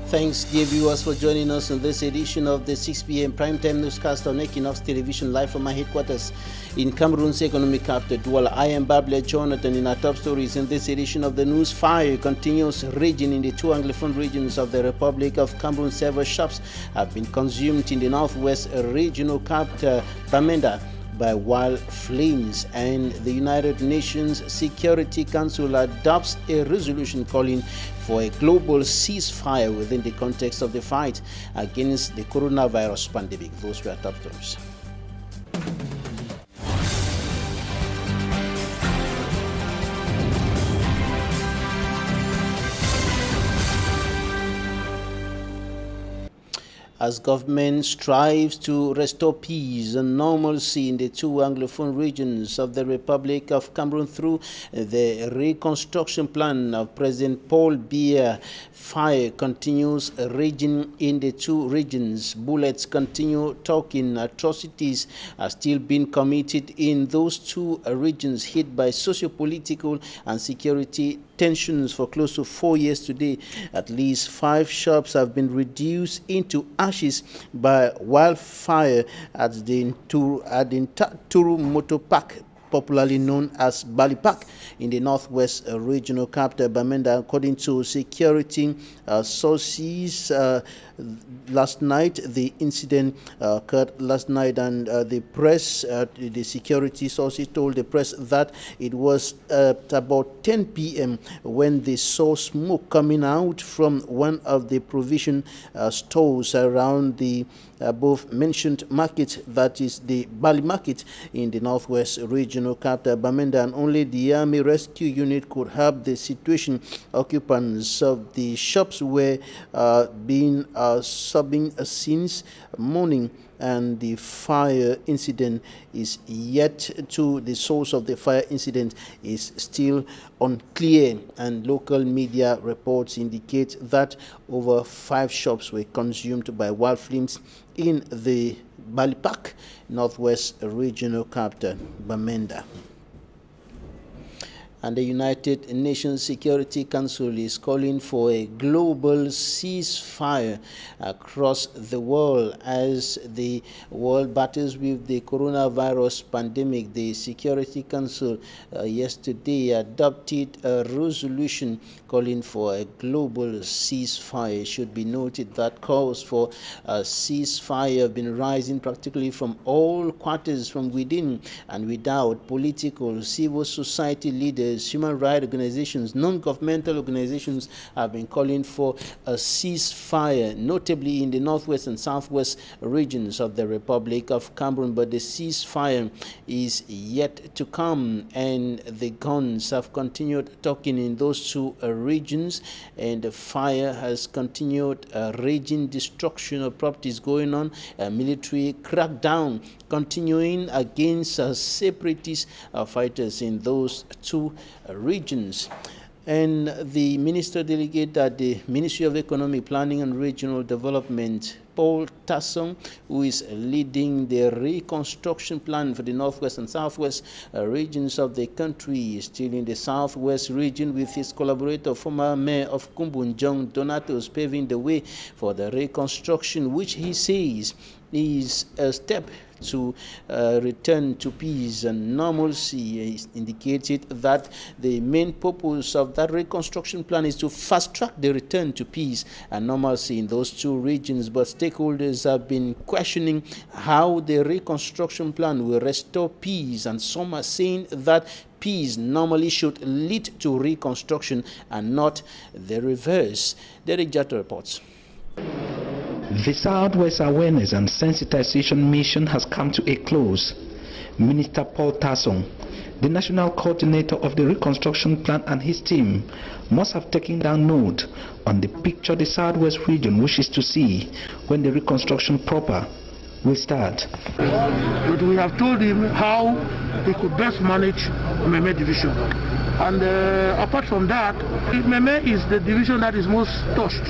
Thanks, dear viewers, for joining us on this edition of the 6 p.m. primetime newscast on Equinoxe Television, live from my headquarters in Cameroon's economic capital, Douala. I am Babler Jonathan. In our top stories in this edition of the news, fire continues raging in the two Anglophone regions of the Republic of Cameroon. Several shops have been consumed in the northwest regional capital, Bamenda, by wild flames, and the United Nations Security Council adopts a resolution calling for a global ceasefire within the context of the fight against the coronavirus pandemic. Those were top stories. As government strives to restore peace and normalcy in the two Anglophone regions of the Republic of Cameroon through the reconstruction plan of President Paul Biya, fire continues raging in the two regions. Bullets continue talking. Atrocities are still being committed in those two regions hit by socio-political and security tensions for close to 4 years today. At least 5 shops have been reduced into ashes by wildfire at the Turu Motor Park, popularly known as Bali Park, in the northwest regional capital, Bamenda. According to security sources, last night the incident occurred last night, and the press, the security sources told the press that it was at about 10 p.m. when they saw smoke coming out from one of the provision stores around the above mentioned market, that is the Bali market in the northwest regional capital, Bamenda, and only the Army Rescue Unit could help the situation. Occupants of the shops were being sobbing since morning, and the fire incident is yet to, the source of the fire incident is still unclear, and local media reports indicate that over 5 shops were consumed by wild flames in the Bali Park, northwest regional capital, Bamenda. And the United Nations Security Council is calling for a global ceasefire across the world as the world battles with the coronavirus pandemic. The Security Council yesterday adopted a resolution calling for a global ceasefire. It should be noted that calls for a ceasefire have been rising practically from all quarters, from within and without. Political, civil society leaders, human rights organizations, non-governmental organizations have been calling for a ceasefire, notably in the northwest and southwest regions of the Republic of Cameroon. But the ceasefire is yet to come, and the guns have continued talking in those two regions, and the fire has continued. Raging destruction of properties going on, a military crackdown continuing against separatist fighters in those two regions. And the minister delegate at the Ministry of Economic Planning and Regional Development, Paul Tasson, who is leading the reconstruction plan for the northwest and southwest regions of the country, is still in the southwest region with his collaborator, former mayor of Kumbunjong, Donatos, paving the way for the reconstruction, which he says is a step to return to peace and normalcy. He indicated that the main purpose of that reconstruction plan is to fast-track the return to peace and normalcy in those two regions. But stakeholders have been questioning how the reconstruction plan will restore peace, and some are saying that peace normally should lead to reconstruction and not the reverse. Derek Jato reports. The Southwest Awareness and Sensitization Mission has come to a close. Minister Paul Tasson, the national coordinator of the reconstruction plan, and his team must have taken down note on the picture the Southwest region wishes to see when the reconstruction proper will start. But we have told him how he could best manage Meme division. And apart from that, Meme is the division that is most touched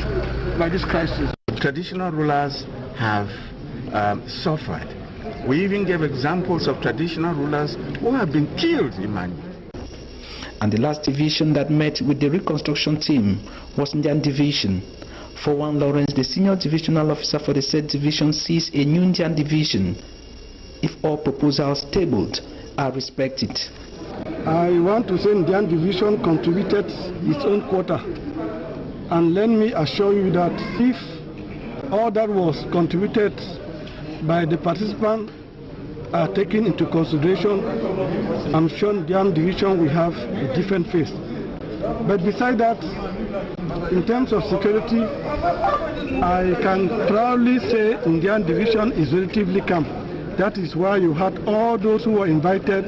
by this crisis. Traditional rulers have suffered. We even gave examples of traditional rulers who have been killed in Mali. And the last division that met with the reconstruction team was Njan division. For one Lawrence, the senior divisional officer for the said division, sees a new Indian division if all proposals tabled are respected. I want to say Indian division contributed its own quota. And let me assure you that if all that was contributed by the participants are taken into consideration, I'm sure Indian division will have a different face. But besides that, in terms of security, I can proudly say Indian division is relatively calm. That is why you had all those who were invited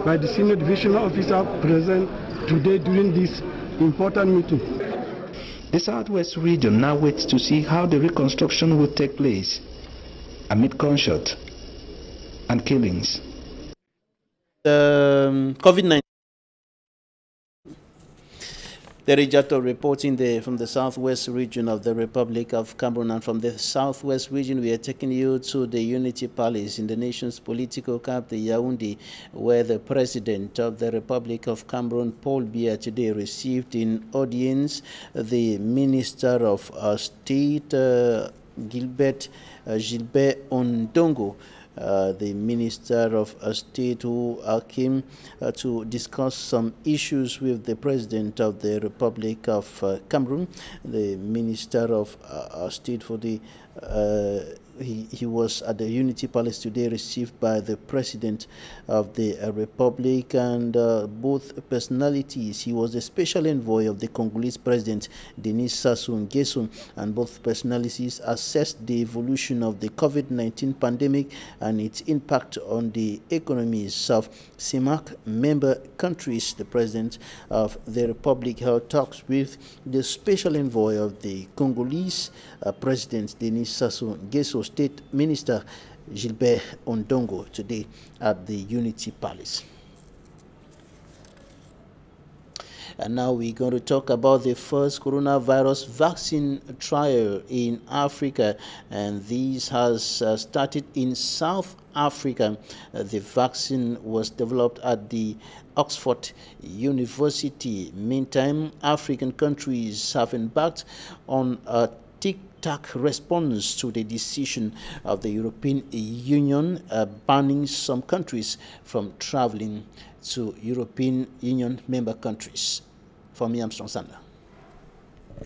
by the senior divisional officer present today during this important meeting. The Southwest region now waits to see how the reconstruction will take place amid gunshot and killings. COVID-19. The Rejato reporting from the southwest region of the Republic of Cameroon, and from the southwest region we are taking you to the Unity Palace in the nation's political capital, Yaoundé, where the President of the Republic of Cameroon, Paul Biya, today received in audience the Minister of State, Gilbert Ondongo. The Minister of State who came to discuss some issues with the President of the Republic of Cameroon. The Minister of State for the he was at the Unity Palace today, received by the President of the Republic, and both personalities. He was the special envoy of the Congolese President, Denis Sassou Nguesso, and both personalities assessed the evolution of the COVID-19 pandemic and its impact on the economies of CIMAC member countries. The President of the Republic held talks with the special envoy of the Congolese President, Denis Sassou Nguesso, State Minister Gilbert Ondongo, today at the Unity Palace. And now we're going to talk about the first coronavirus vaccine trial in Africa, and this has started in South Africa. The vaccine was developed at the Oxford University. Meantime, African countries have embarked on a tic-tac response to the decision of the European Union banning some countries from traveling to European Union member countries. For me, Armstrong Sander.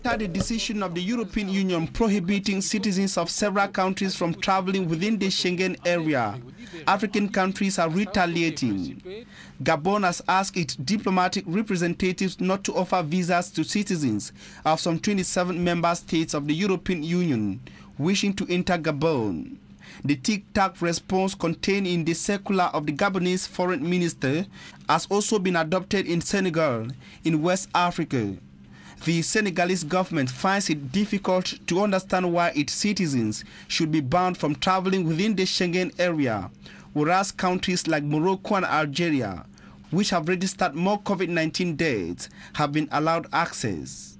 The decision of the European Union prohibiting citizens of several countries from traveling within the Schengen area, African countries are retaliating. Gabon has asked its diplomatic representatives not to offer visas to citizens of some 27 member states of the European Union wishing to enter Gabon. The tic-tac response contained in the circular of the Gabonese foreign minister has also been adopted in Senegal, in West Africa. The Senegalese government finds it difficult to understand why its citizens should be banned from traveling within the Schengen area, whereas countries like Morocco and Algeria, which have registered more COVID-19 deaths, have been allowed access.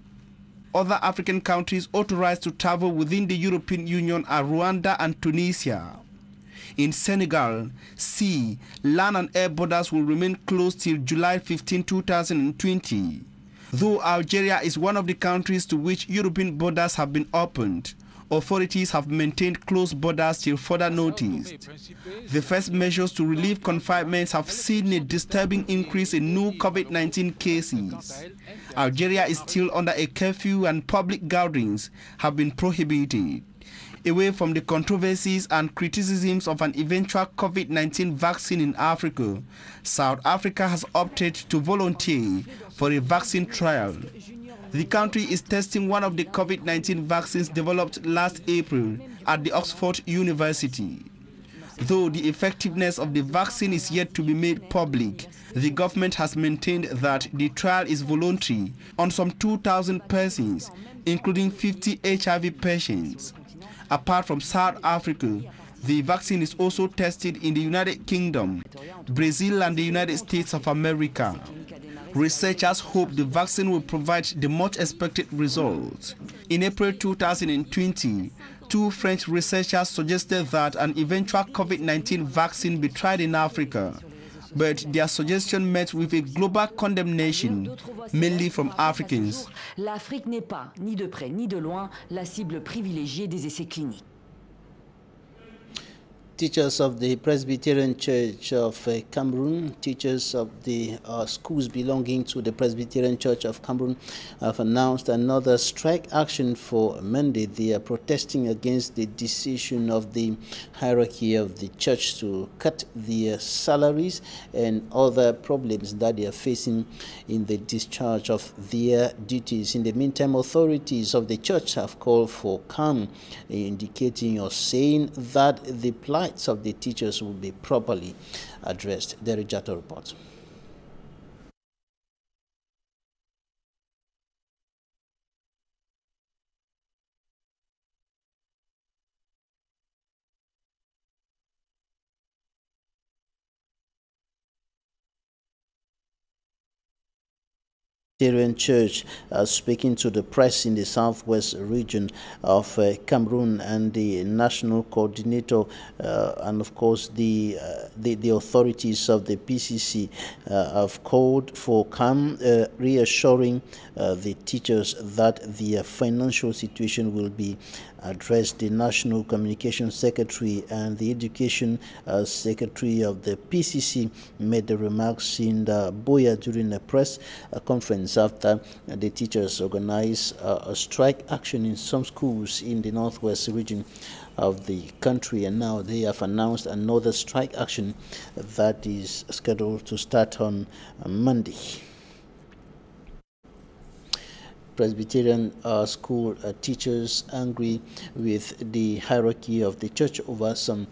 Other African countries authorized to travel within the European Union are Rwanda and Tunisia. In Senegal, sea, land and air borders will remain closed till July 15, 2020. Though Algeria is one of the countries to which European borders have been opened, authorities have maintained closed borders till further notice. The first measures to relieve confinements have seen a disturbing increase in new COVID-19 cases. Algeria is still under a curfew and public gatherings have been prohibited. Away from the controversies and criticisms of an eventual COVID-19 vaccine in Africa, South Africa has opted to volunteer for a vaccine trial. The country is testing one of the COVID-19 vaccines developed last April at the Oxford University. Though the effectiveness of the vaccine is yet to be made public, the government has maintained that the trial is voluntary on some 2,000 persons, including 50 HIV patients. Apart from South Africa, the vaccine is also tested in the United Kingdom, Brazil and the United States of America. Researchers hope the vaccine will provide the much expected results. In April 2020, two French researchers suggested that an eventual COVID-19 vaccine be tried in Africa. but their suggestion met with a global condemnation, mainly from Africans. L'Afrique n'est pas, ni de près ni de loin, la cible privilégiée des essais cliniques. Teachers of the Presbyterian Church of Cameroon, teachers of the schools belonging to the Presbyterian Church of Cameroon have announced another strike action for Monday. They are protesting against the decision of the hierarchy of the church to cut their salaries and other problems that they are facing in the discharge of their duties. In the meantime, authorities of the church have called for calm, indicating or saying that the plight of the teachers will be properly addressed. The Jato report. Church speaking to the press in the southwest region of Cameroon, and the national coordinator and of course the authorities of the PCC have called for calm, reassuring the teachers that their financial situation will be addressed. The National Communication Secretary and the Education Secretary of the PCC made the remarks in Boya during a press conference after the teachers organized a strike action in some schools in the northwest region of the country, and now they have announced another strike action that is scheduled to start on Monday. Presbyterian school teachers angry with the hierarchy of the church over some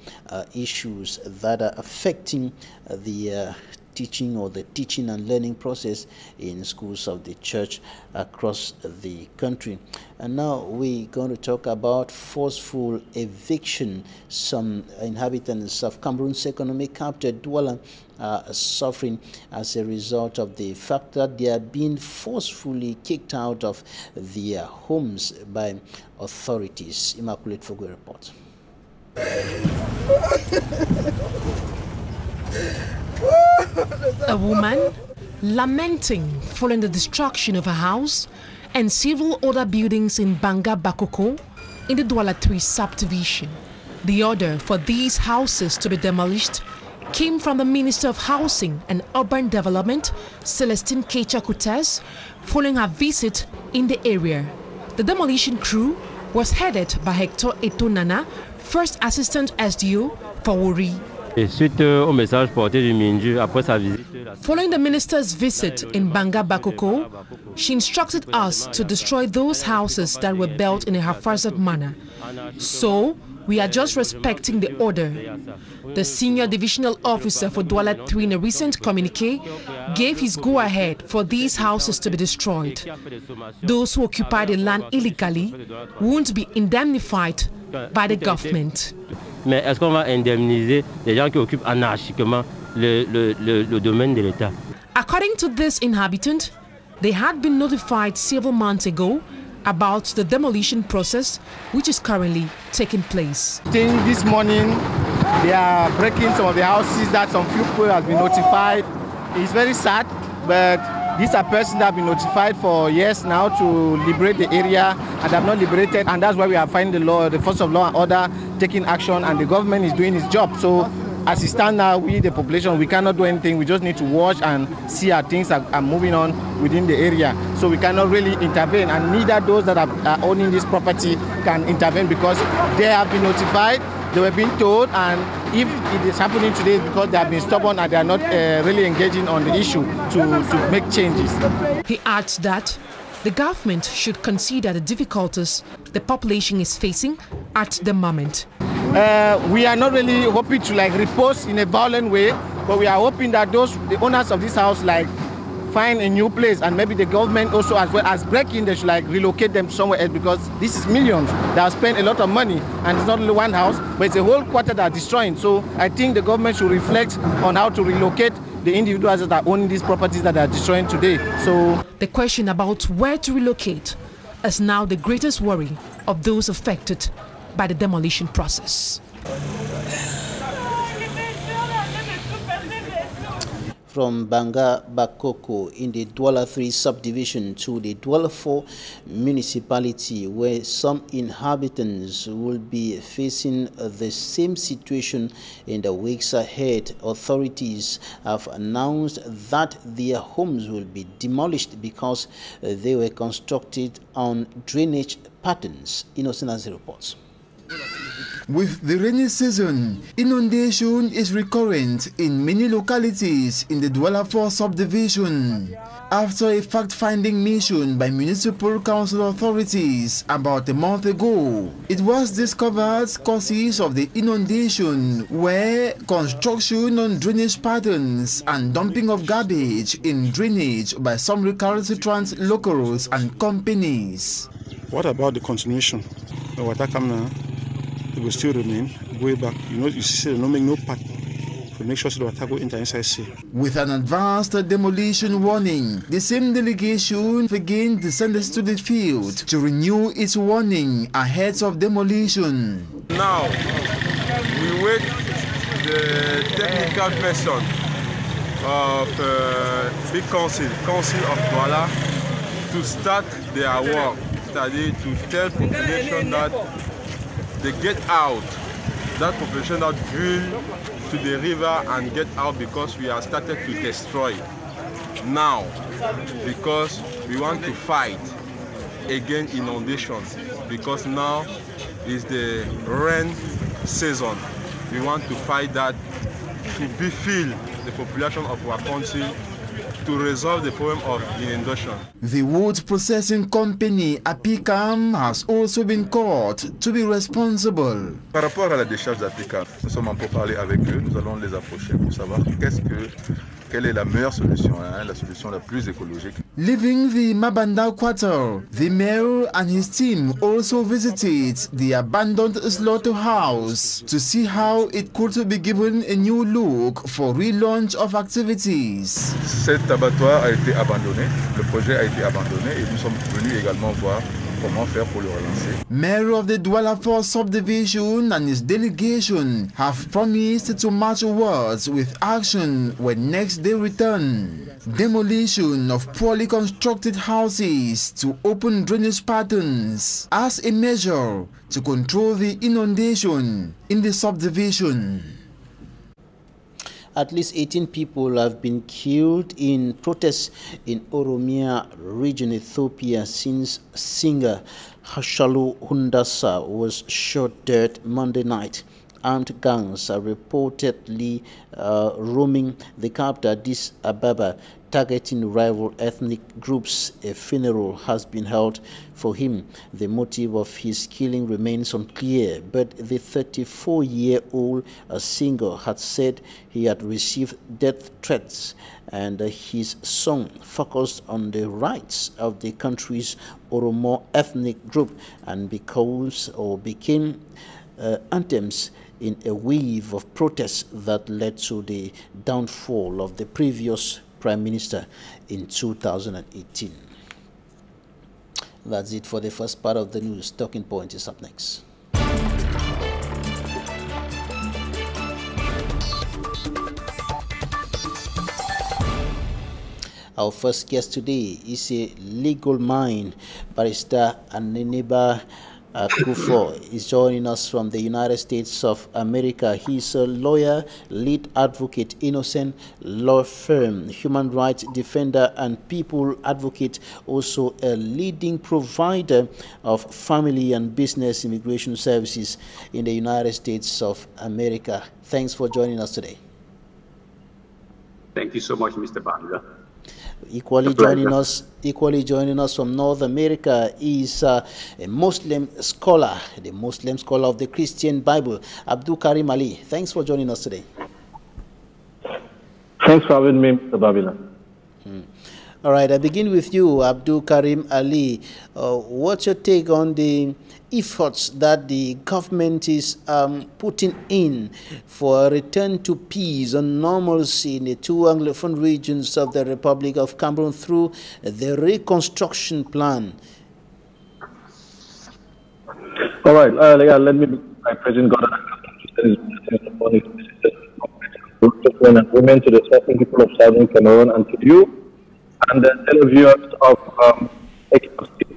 issues that are affecting the teaching or the teaching and learning process in schools of the church across the country. And now we're going to talk about forceful eviction. Some inhabitants of Cameroon's economic capital, Douala, are suffering as a result of the fact that they are being forcefully kicked out of their homes by authorities. Immaculate Fogo report. A woman lamenting following the destruction of her house and several other buildings in Banga Bakoko in the Douala 3 subdivision. The order for these houses to be demolished came from the Minister of Housing and Urban Development, Celestine Kecha Kutes, following her visit in the area. The demolition crew was headed by Hector Etonana, First Assistant SDO for Wuri. Following the minister's visit in Banga Bakoko, she instructed us to destroy those houses that were built in a haphazard manner. So, we are just respecting the order. The senior divisional officer for Douala 3 in a recent communique gave his go-ahead for these houses to be destroyed. Those who occupy the land illegally won't be indemnified by the government. Mais est-ce qu'on va indemniser les gens qui occupent anarchiquement le domaine de l'État? According to this inhabitant, they had been notified several months ago about the demolition process, which is currently taking place. This morning, they are breaking some of the houses that some few people have been notified. It's very sad, but these are persons that have been notified for years now to liberate the area, and have not liberated, and that's why we are finding the law, the force of law and order taking action, and the government is doing its job. So as it stands now, we, the population, we cannot do anything. We just need to watch and see how things are moving on within the area. So we cannot really intervene, and neither those that are owning this property can intervene because they have been notified, they were being told, and if it is happening today because they have been stubborn and they are not really engaging on the issue to make changes. He adds that the government should consider the difficulties the population is facing at the moment. We are not really hoping to repose in a violent way, but we are hoping that the owners of this house find a new place, and maybe the government also, as well as breaking, they should relocate them somewhere else, because this is millions that have spent a lot of money, and it's not only one house, but it's a whole quarter that are destroying. So I think the government should reflect on how to relocate the individuals that are owning these properties that are destroying today. So the question about where to relocate is now the greatest worry of those affected by the demolition process. from Banga Bakoko in the Douala 3 subdivision to the Douala 4 municipality, where some inhabitants will be facing the same situation in the weeks ahead. Authorities have announced that their homes will be demolished because they were constructed on drainage patterns. Innocent reports. With the rainy season, inundation is recurrent in many localities in the Douala 4 subdivision. After a fact-finding mission by municipal council authorities about a month ago, it was discovered causes of the inundation were construction on drainage patterns and dumping of garbage in drainage by some recalcitrant locals and companies. What about the continuation? The water coming now? It will still remain way back. You see, no make no path to make sure the water go inside sea. With an advanced demolition warning, the same delegation again descended to the field to renew its warning ahead of demolition. Now, we wait the technical person of the council of Douala to start their work, study to tell population that they get out, that population that drill to the river and get out, because we are started to destroy now, because we want to fight against inundation, because now is the rain season. We want to fight that to befill the population of our country, to resolve the problem of inundation. The wood processing company Apicam has also been caught to be responsible. Par rapport à la décharge d'Apicam, nous sommes en pourparlers avec eux, nous allons les approcher pour savoir quelle est la meilleure solution, la solution la plus écologique. Leaving the Mabanda quarter, the mayor and his team also visited the abandoned slaughterhouse to see how it could be given a new look for relaunch of activities. Cet abattoir a été abandonné, le projet a été abandonné et nous sommes venus également voir comment faire pour le relancer. Mayor of the Douala 4 subdivision and his delegation have promised to march words with action when next they return. Demolition of poorly constructed houses to open drainage patterns as a measure to control the inundation in the subdivision. At least 18 people have been killed in protests in Oromia region, Ethiopia, since singer Hashalu Hundasa was shot dead Monday night. Armed gangs are reportedly roaming the capital, Addis Ababa, targeting rival ethnic groups. A funeral has been held for him. The motive of his killing remains unclear, but the 34-year-old singer had said he had received death threats, and his song focused on the rights of the country's Oromo ethnic group and became anthems in a wave of protests that led to the downfall of the previous Prime Minister in 2018. That's it for the first part of the news. Talking Point is up next. Our first guest today is a legal mind, Barrister Aneneba Kufo is joining us from the United States of America. He's a lawyer, lead advocate, Innocent Law Firm, human rights defender, and people advocate, also a leading provider of family and business immigration services in the United States of America. Thanks for joining us today. Thank you so much, Mr. Banga. Equally joining us from North America is a Muslim scholar, the Muslim scholar of the Christian Bible, Abdul Karim Ali. Thanks for joining us today. Thanks for having me, Mr. Babila. All right, I begin with you, Abdul Karim Ali. What's your take on the efforts that the government is putting in for a return to peace and normalcy in the two Anglophone regions of the Republic of Cameroon through the reconstruction plan? All right, let me begin by praising God. men and women, to the suffering people of Southern Cameroon, and to you and the televiewers of Équinoxe Tv.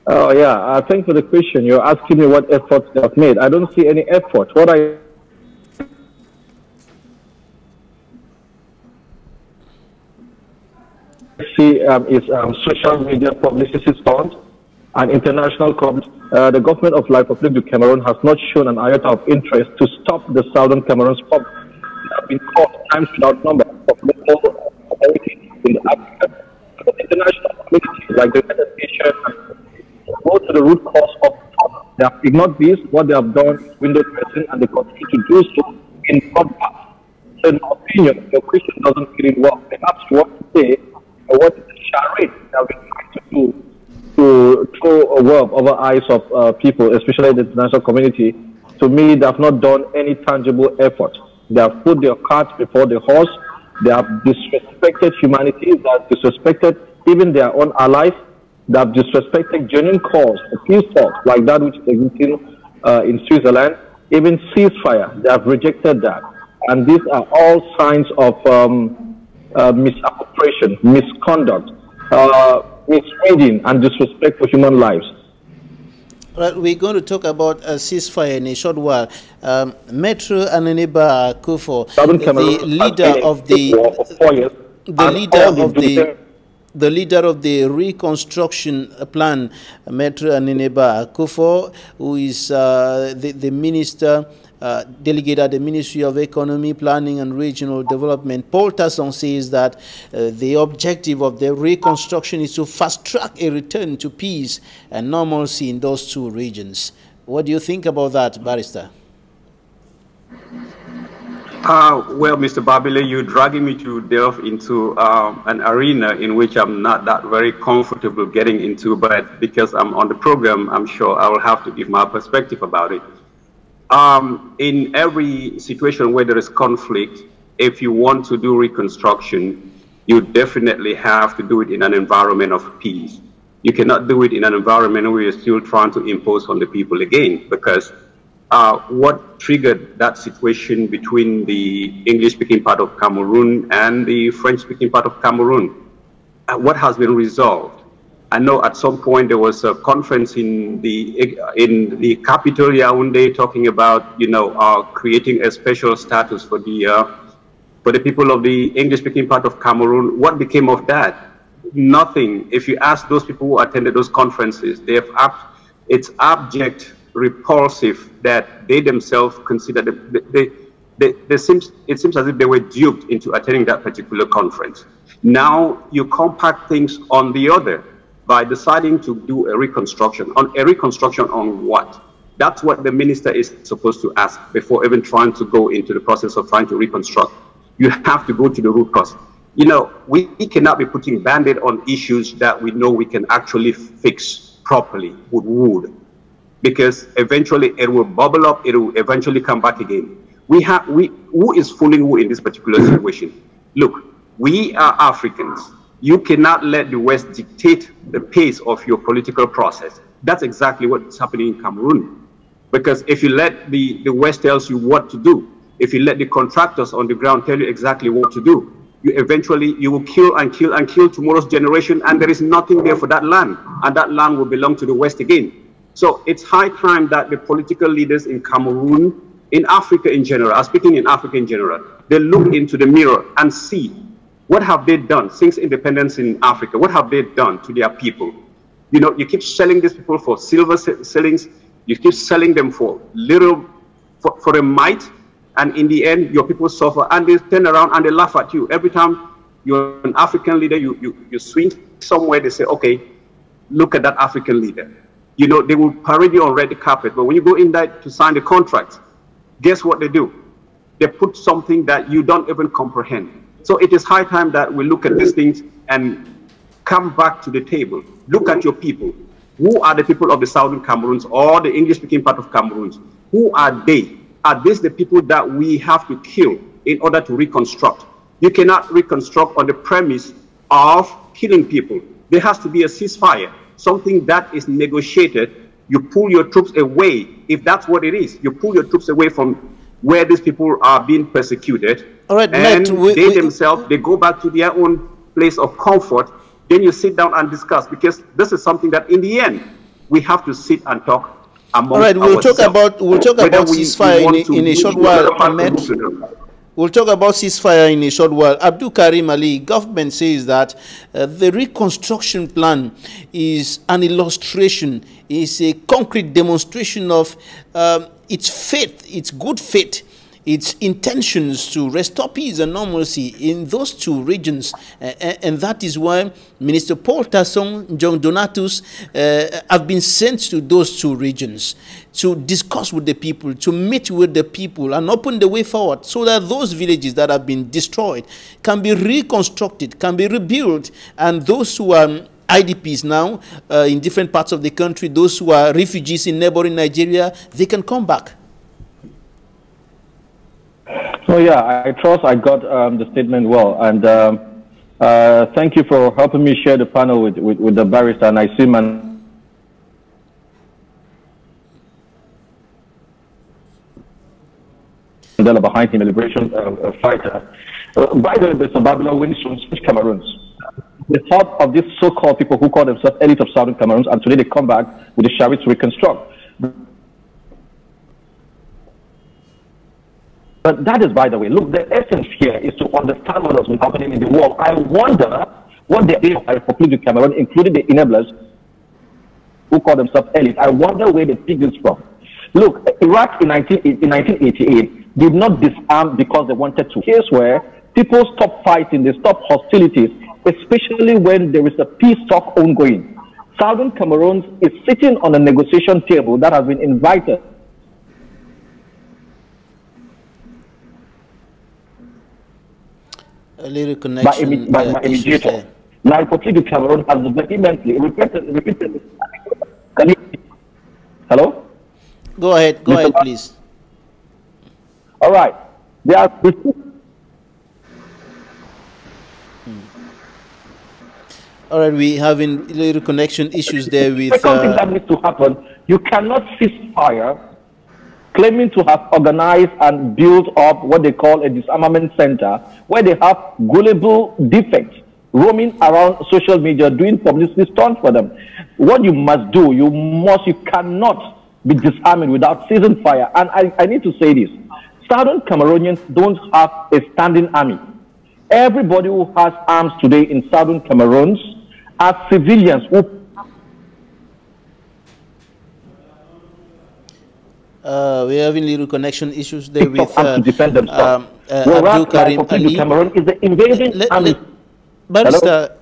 Oh yeah, thanks for the question. You're asking me what efforts they have made. I don't see any effort. What I see is social media publicity stunts and international comments. The government of La République du Cameroon has not shown an iota of interest to stop the Southern Cameroon's problem. They have been caught times without number of local authorities in Africa, but international communities like the United Nations go to the root cause of the problem. They have ignored this. What they have done is window dressing, and they continue to do so in broadcast. So in my opinion, your question doesn't fit in well. Perhaps you want to say what is the charade they have been trying to do to throw a web over eyes of people, especially the international community. To me, they have not done any tangible effort. They have put their cart before the horse. They have disrespected humanity. They have disrespected even their own allies. They have disrespected genuine cause, a peace talks like that which is existing in Switzerland. Even ceasefire, they have rejected that. And these are all signs of misappropriation, misconduct, misreading, and disrespect for human lives. Right, we're going to talk about a ceasefire in a short while. Metro Ananiba Akufo, the leader of the reconstruction plan, Metro Ananiba Akufo, who is the minister delegate at the Ministry of Economy, Planning and Regional Development, Paul Tasson, says that the objective of the reconstruction is to fast-track a return to peace and normalcy in those two regions. What do you think about that, Barrister? Well, Mr. Babile, you're dragging me to delve into an arena in which I'm not that very comfortable getting into, but because I'm on the program, I'm sure I will have to give my perspective about it. In every situation where there is conflict, if you want to do reconstruction, you definitely have to do it in an environment of peace. You cannot do it in an environment where you're still trying to impose on the people again, because what triggered that situation between the English-speaking part of Cameroon and the French-speaking part of Cameroon? What has been resolved? I know at some point there was a conference in the capital, Yaoundé, talking about, you know, creating a special status for the people of the English-speaking part of Cameroon. What became of that? Nothing. If you ask those people who attended those conferences, it's abject, repulsive that they themselves consider it seems as if they were duped into attending that particular conference. Now you compact things on the other by deciding to do a reconstruction. On a reconstruction on what? That's what the minister is supposed to ask before even trying to go into the process of trying to reconstruct. You have to go to the root cause. You know, we cannot be putting Band-Aid on issues that we know we can actually fix properly with wood, because eventually it will bubble up, it will eventually come back again. Who is fooling who in this particular situation? Look, we are Africans. You cannot let the West dictate the pace of your political process. That's exactly what's happening in Cameroon. Because if you let the West tells you what to do, if you let the contractors on the ground tell you exactly what to do, you will kill and kill and kill tomorrow's generation, and there is nothing there for that land, and that land will belong to the West again. So it's high time that the political leaders in Cameroon, in Africa in general, I'm speaking in Africa in general, they look into the mirror and see what have they done since independence in Africa. What have they done to their people? You know, you keep selling these people for silver shillings, you keep selling them for a mite, and in the end, your people suffer, and they turn around and they laugh at you. Every time you're an African leader, you swing somewhere, they say, okay, look at that African leader. You know, they will parade you on red carpet, but when you go in there to sign the contract, guess what they do? They put something that you don't even comprehend. So it is high time that we look at these things and come back to the table. Look at your people. Who are the people of the Southern Cameroons or the English-speaking part of Cameroons? Who are they? Are these the people that we have to kill in order to reconstruct? You cannot reconstruct on the premise of killing people. There has to be a ceasefire, something that is negotiated. You pull your troops away. If that's what it is, you pull your troops away from where these people are being persecuted, all right, and themselves, they go back to their own place of comfort, then you sit down and discuss, because this is something that in the end, we have to sit and talk amongst all right, we'll ourselves. talk about ceasefire in a short while, Ahmed. We'll talk about ceasefire in a short while. Abdul Karim Ali, government says that the reconstruction plan is an illustration, is a concrete demonstration of its faith, its good faith, its intentions to restore peace and normalcy in those two regions. And that is why Minister Paul Tasson, John Donatus have been sent to those two regions to discuss with the people, to meet with the people and open the way forward so that those villages that have been destroyed can be reconstructed, can be rebuilt, and those who are IDPs now in different parts of the country, those who are refugees in neighboring Nigeria, they can come back. So yeah, I trust I got the statement well, and thank you for helping me share the panel with the barrister, and I see Mandela behind him, a liberation fighter. By the way, Mr. Babylon, when he switched Cameroons, the thought of these so-called people who call themselves elite of Southern Cameroons, and today they come back with the chariots to reconstruct. But that is, by the way, look, the essence here is to understand what has been happening in the world. I wonder what the Republic of Cameroon, including the enablers who call themselves elite, I wonder where they pick this from. Look, Iraq in 1988 did not disarm because they wanted to. Here's where people stop fighting, they stop hostilities, especially when there is a peace talk ongoing. Southern Cameroon is sitting on a negotiation table that has been invited a little connection by my mediator. Now, Republic of Cameroon has vehemently repeatedly. Hello? Go ahead, please. All right. There are all right, we having little connection issues there with. The second thing that needs to happen, you cannot cease fire claiming to have organized and built up what they call a disarmament center, where they have gullible defects roaming around social media doing publicity stunts for them. What you must do, you cannot be disarming without ceasing fire. And I need to say this. Southern Cameroonians don't have a standing army. Everybody who has arms today in Southern Cameroon are civilians who we're having little connection issues there with to defend themselves. Abdul Karim Ali. Cameroon is the invading army. Barrister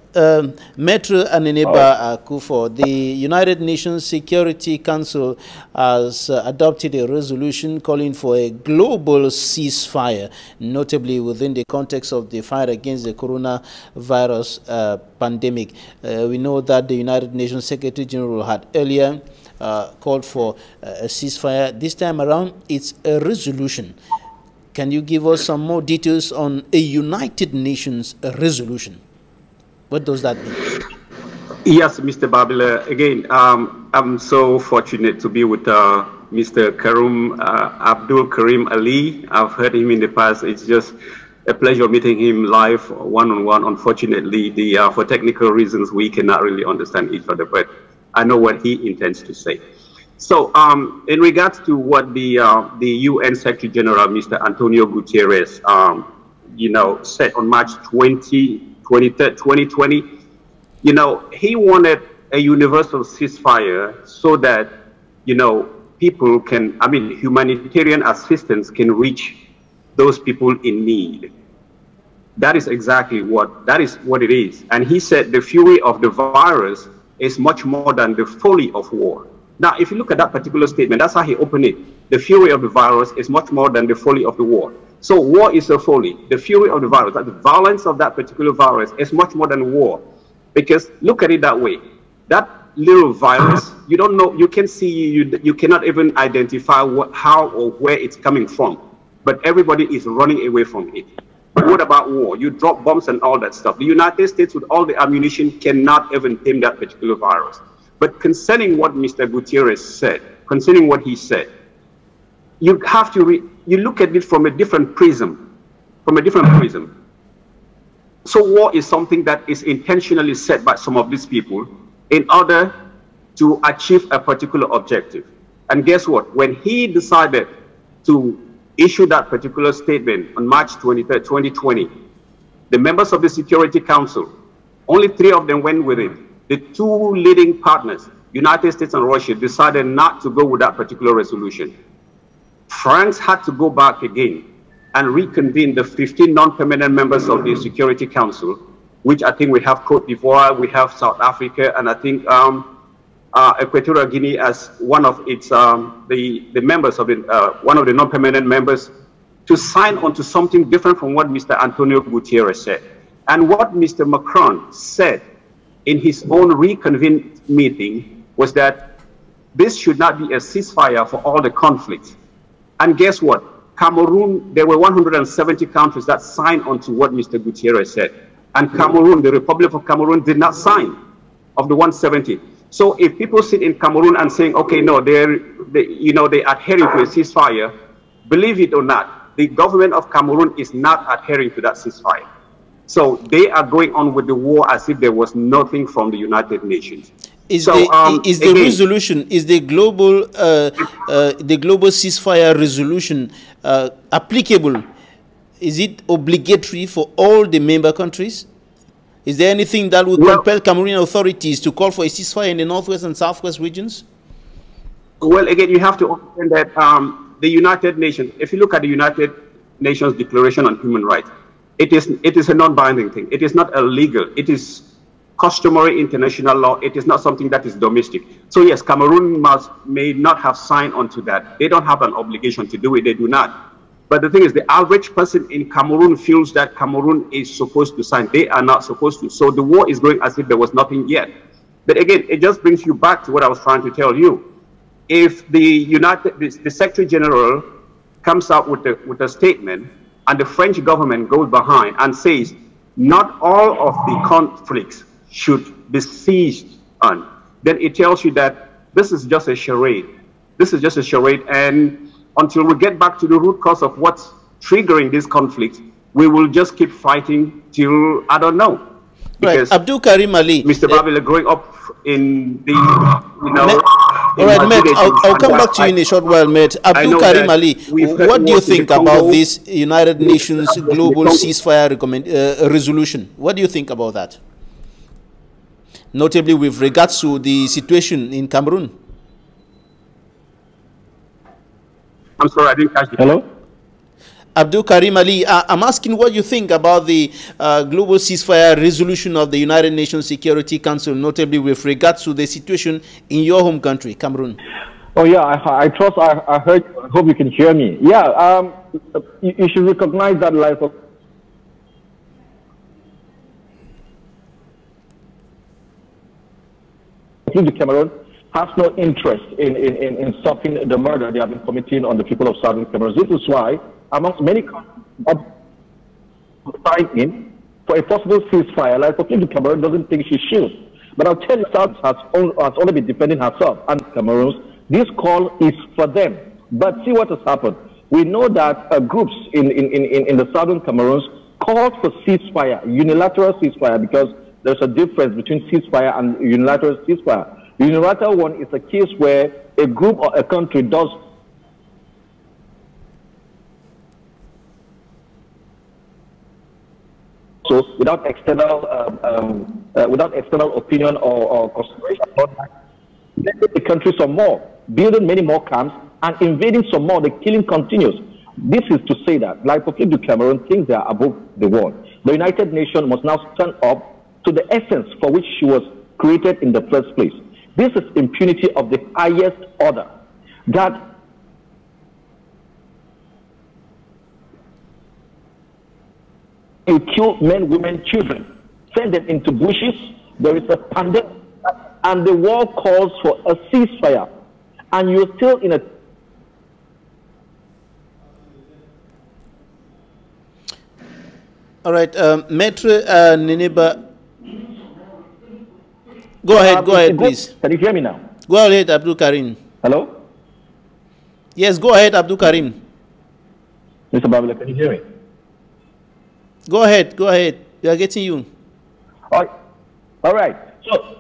Metro Aneneba Akufo, the United Nations Security Council has adopted a resolution calling for a global ceasefire, notably within the context of the fight against the coronavirus pandemic. We know that the United Nations Secretary General had earlier called for a ceasefire. This time around, it's a resolution. Can you give us some more details on a United Nations resolution? What does that mean? Yes, Mr. Babila. Again, I'm so fortunate to be with Mr. Abdul Karim Ali. I've heard him in the past. It's just a pleasure meeting him live, one-on-one. Unfortunately, for technical reasons, we cannot really understand each other, but I know what he intends to say. So, in regards to what the UN Secretary General, Mr. Antonio Guterres, said on March 23rd, 2020, he wanted a universal ceasefire so that, people can, humanitarian assistance can reach those people in need. That is exactly what it is. And he said the fury of the virus is much more than the folly of war. Now, if you look at that particular statement, that's how he opened it. The fury of the virus is much more than the folly of the war. So war is a folly. The fury of the virus, the violence of that particular virus is much more than war. Because look at it that way. That little virus, you don't know, you can see, you cannot even identify how or where it's coming from. But everybody is running away from it. But what about war? You drop bombs and all that stuff. The United States, with all the ammunition, cannot even tame that particular virus. But concerning what Mr. Gutierrez said, concerning what he said, you have to you look at it from a different prism, So war is something that is intentionally set by some of these people in order to achieve a particular objective. And guess what? When he decided to issue that particular statement on March 23rd, 2020, the members of the Security Council, only 3 of them went with him. The 2 leading partners, United States and Russia, decided not to go with that particular resolution. France had to go back again and reconvene the 15 non-permanent members of the Security Council, which I think we have Cote d'Ivoire, we have South Africa, and I think Equatorial Guinea as one of its the members of it, one of the non-permanent members, to sign on to something different from what Mr. Antonio Gutierrez said. And what Mr. Macron said in his own reconvened meeting was that this should not be a ceasefire for all the conflicts. And guess what? Cameroon, there were 170 countries that signed on to what Mr. Gutierrez said. And Cameroon, the Republic of Cameroon, did not sign of the 170. So if people sit in Cameroon and saying, okay, no, they're adhering to a ceasefire, believe it or not, the government of Cameroon is not adhering to that ceasefire. So they are going on with the war as if there was nothing from the United Nations. Is the resolution, is the global ceasefire resolution applicable? Is it obligatory for all the member countries? Is there anything that would compel Cameroonian authorities to call for a ceasefire in the northwest and southwest regions? Well, again, you have to understand that the United Nations, if you look at the United Nations Declaration on Human Rights, it is a non-binding thing. It is not illegal. It is customary international law. It is not something that is domestic. So yes, Cameroon may not have signed on to that. They don't have an obligation to do it. They do not. But the thing is, the average person in Cameroon feels that Cameroon is supposed to sign. They are not supposed to. So the war is going as if there was nothing yet. But again, it just brings you back to what I was trying to tell you. If the Secretary General comes out with a statement and the French government goes behind and says, not all of the conflicts should be seized on, then it tells you that this is just a charade. This is just a charade, and until we get back to the root cause of what's triggering this conflict, we will just keep fighting till, I don't know. Because right, Abdul Karim Ali. Mr. Babila, growing up in the, all right, Matt, I'll come back to you in a short while, Matt. Abdul Karim Ali, what do you think about this United Nations global ceasefire resolution? What do you think about that? Notably with regards to the situation in Cameroon. I'm sorry, I didn't catch it. Hello? Abdul Karim Ali, I'm asking what you think about the global ceasefire resolution of the United Nations Security Council, notably with regards to the situation in your home country, Cameroon. Oh yeah, I trust, I heard, I hope you can hear me. Yeah, you should recognize that life of Cameroon has no interest in stopping the murder they have been committing on the people of Southern Cameroon. This is why, amongst many countries signed in for a possible ceasefire, like Cameroon doesn't think she should. But I'll tell you, South has only been defending herself and Cameroons. This call is for them. But see what has happened. We know that groups in the Southern Cameroons called for ceasefire, unilateral ceasefire, because there's a difference between ceasefire and unilateral ceasefire. The unilateral one is a case where a group or a country does so without external opinion or consideration. The country some more, building many more camps and invading some more. The killing continues. This is to say that, like the Cameroon thinks they are above the world. The United Nations must now stand up to the essence for which she was created in the first place. This is impunity of the highest order. That you kill men, women, children, send them into bushes, there is a pandemic, and the world calls for a ceasefire. And you're still in a... All right, Maitre Nineba, go ahead, please. Can you hear me now? Go ahead, Abdul Karim. Hello? Yes, go ahead, Abdul Karim. Mr. Babila, can you hear me? Go ahead, go ahead. We are getting you. All right. So,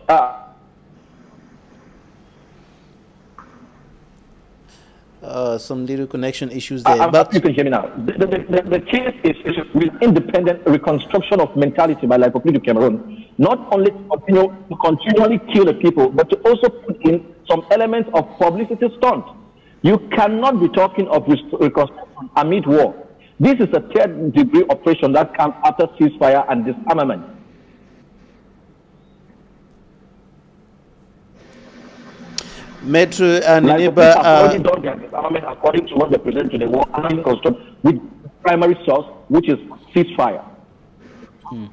some little connection issues there. But you can hear me now. The case is with independent reconstruction of mentality by Life of League Cameroon, not only to continually kill the people, but to also put in some elements of publicity stunt. You cannot be talking of reconstruction amid war. This is a third-degree operation that comes after ceasefire and disarmament. Metro and neighbor already done their disarmament according to what they present to the war and reconstruct with primary source, which is ceasefire. All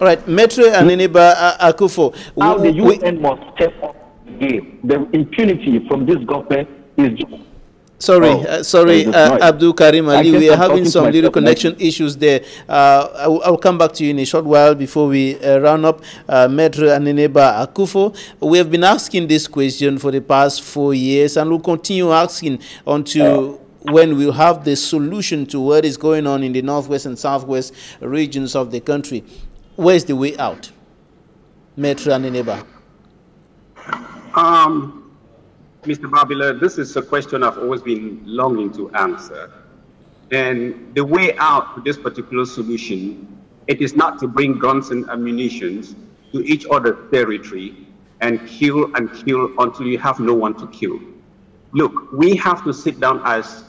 right, Metro and neighbor Akufo. Now the UN must step up the game. The impunity from this government is just... Sorry, Abdul Karim Ali, we are having some little connection issues there. I'll come back to you in a short while before we round up. Metro and Neneba Akufo, we have been asking this question for the past 4 years, and we'll continue asking until when we'll have the solution to what is going on in the northwest and southwest regions of the country. Where's the way out? Metro and Neneba. Mr. Babila, this is a question I've always been longing to answer. And the way out to this particular solution, it is not to bring guns and ammunition to each other's territory and kill until you have no one to kill. Look, we have to sit down as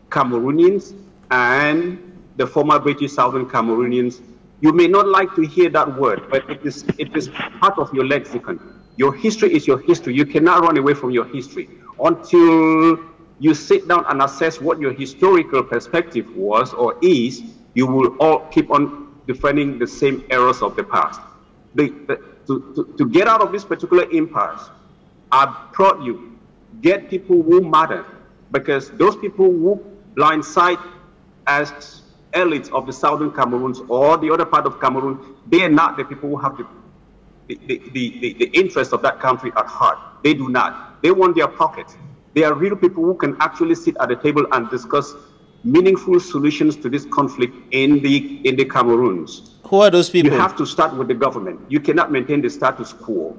Cameroonians and the former British Southern Cameroonians. You may not like to hear that word, but it is part of your lexicon. Your history is your history. You cannot run away from your history. Until you sit down and assess what your historical perspective was or is, you will all keep on defending the same errors of the past. To get out of this particular impasse, I brought you, get people who matter, because those people who blindside as elites of the Southern Cameroons or the other part of Cameroon, they are not the people who have the interest of that country at heart. They do not. They want their pockets. They are real people who can actually sit at the table and discuss meaningful solutions to this conflict in the Cameroons. Who are those people? You have to start with the government. You cannot maintain the status quo.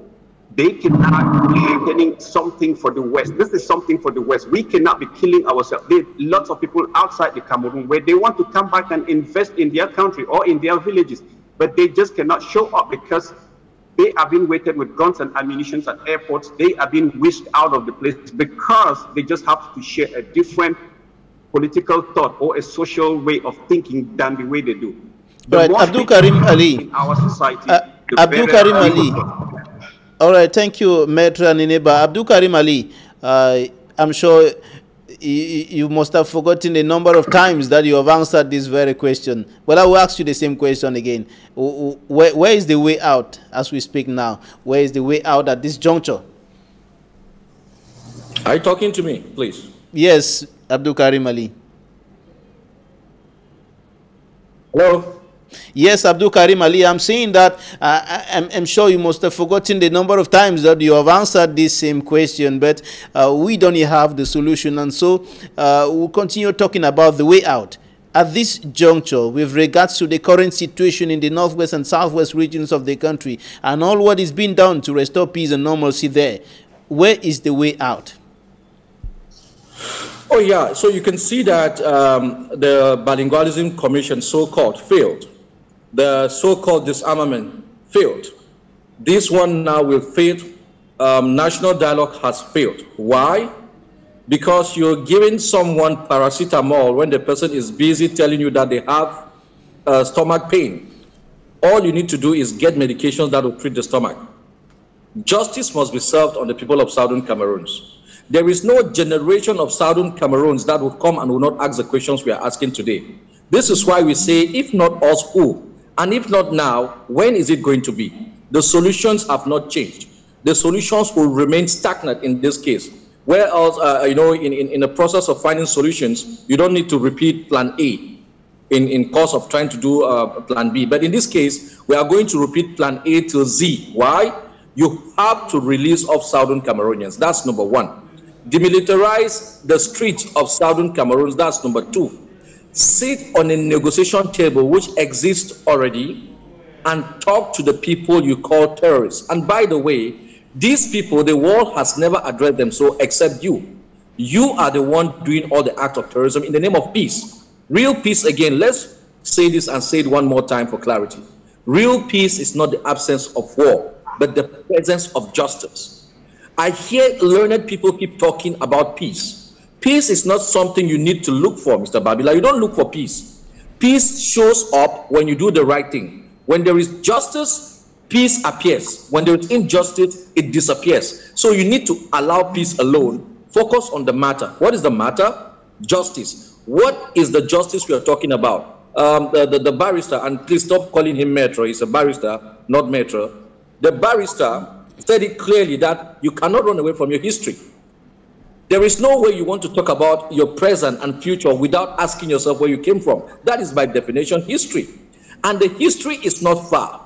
They cannot be maintaining something for the West. This is something for the West. We cannot be killing ourselves. There are lots of people outside the Cameroon where they want to come back and invest in their country or in their villages, but they just cannot show up because they are being waited with guns and ammunition at airports. They are being whisked out of the place because they just have to share a different political thought or a social way of thinking than the way they do. Right, Abdul Karim Ali. In our society, Abdul Karim Ali. All right, thank you, Metra Nineba. Abdul Karim Ali, I'm sure you must have forgotten the number of times that you have answered this very question. But I will ask you the same question again. Where is the way out as we speak now? Where is the way out at this juncture? Are you talking to me, please? Yes, Abdul Karim Ali. Hello? Yes, Abdul Karim Ali, I'm saying that I'm sure you must have forgotten the number of times that you have answered this same question, but we don't have the solution, and so we'll continue talking about the way out. At this juncture, with regards to the current situation in the northwest and southwest regions of the country, and all what is being done to restore peace and normalcy there, where is the way out? Oh yeah, so you can see that the Bilingualism Commission, so-called, failed. The so-called disarmament failed. This one now will fail. National dialogue has failed. Why? Because you're giving someone paracetamol when the person is busy telling you that they have stomach pain. All you need to do is get medications that will treat the stomach. Justice must be served on the people of Southern Cameroons. There is no generation of Southern Cameroons that will come and will not ask the questions we are asking today. This is why we say, if not us, who? And if not now, when is it going to be? The solutions have not changed. The solutions will remain stagnant in this case. Whereas, you know, in the process of finding solutions, you don't need to repeat plan A in course of trying to do plan B. But in this case, we are going to repeat plan A till Z. Why? You have to release off Southern Cameroonians. That's number one. Demilitarize the streets of southern Cameroon. That's number 2. Sit on a negotiation table which exists already and talk to the people you call terrorists. And by the way, these people, the world has never addressed them so except you. You are the one doing all the act of terrorism in the name of peace. Real peace, again, let's say this and say it one more time for clarity. Real peace is not the absence of war, but the presence of justice. I hear learned people keep talking about peace. Peace is not something you need to look for, Mr. Babila. You don't look for peace. Peace shows up when you do the right thing. When there is justice, peace appears. When there is injustice, it disappears. So you need to allow peace alone. Focus on the matter. What is the matter? Justice. What is the justice we are talking about? The barrister, and please stop calling him Metro. He's a barrister, not Metro. The barrister said it clearly that you cannot run away from your history. There is no way you want to talk about your present and future without asking yourself where you came from. That is by definition history. And the history is not far.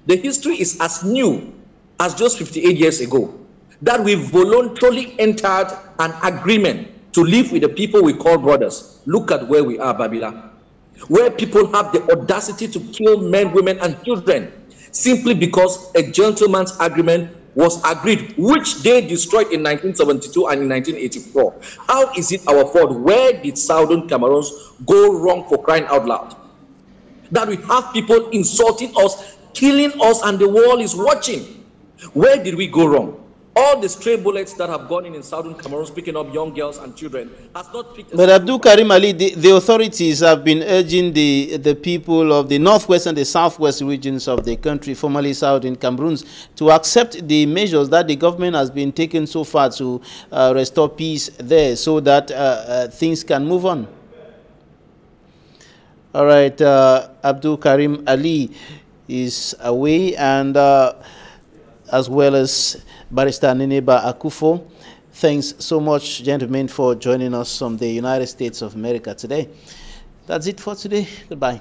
The history is as new as just 58 years ago, that we voluntarily entered an agreement to live with the people we call brothers. Look at where we are, Babila, where people have the audacity to kill men, women, and children simply because a gentleman's agreement was agreed, which they destroyed in 1972 and in 1984. How is it our fault? Where did Southern Cameroons go wrong, for crying out loud? That we have people insulting us, killing us, and the world is watching. Where did we go wrong? All the stray bullets that have gone in Southern Cameroon, picking up young girls and children, has not picked. But Abdul Karim Ali, the authorities have been urging the people of the northwest and the southwest regions of the country, formerly Southern Cameroon, to accept the measures that the government has been taking so far to restore peace there, so that things can move on. All right, Abdul Karim Ali is away, and as well as Barrister Nineba Akufo. Thanks so much, gentlemen, for joining us from the United States of America today. That's it for today. Goodbye.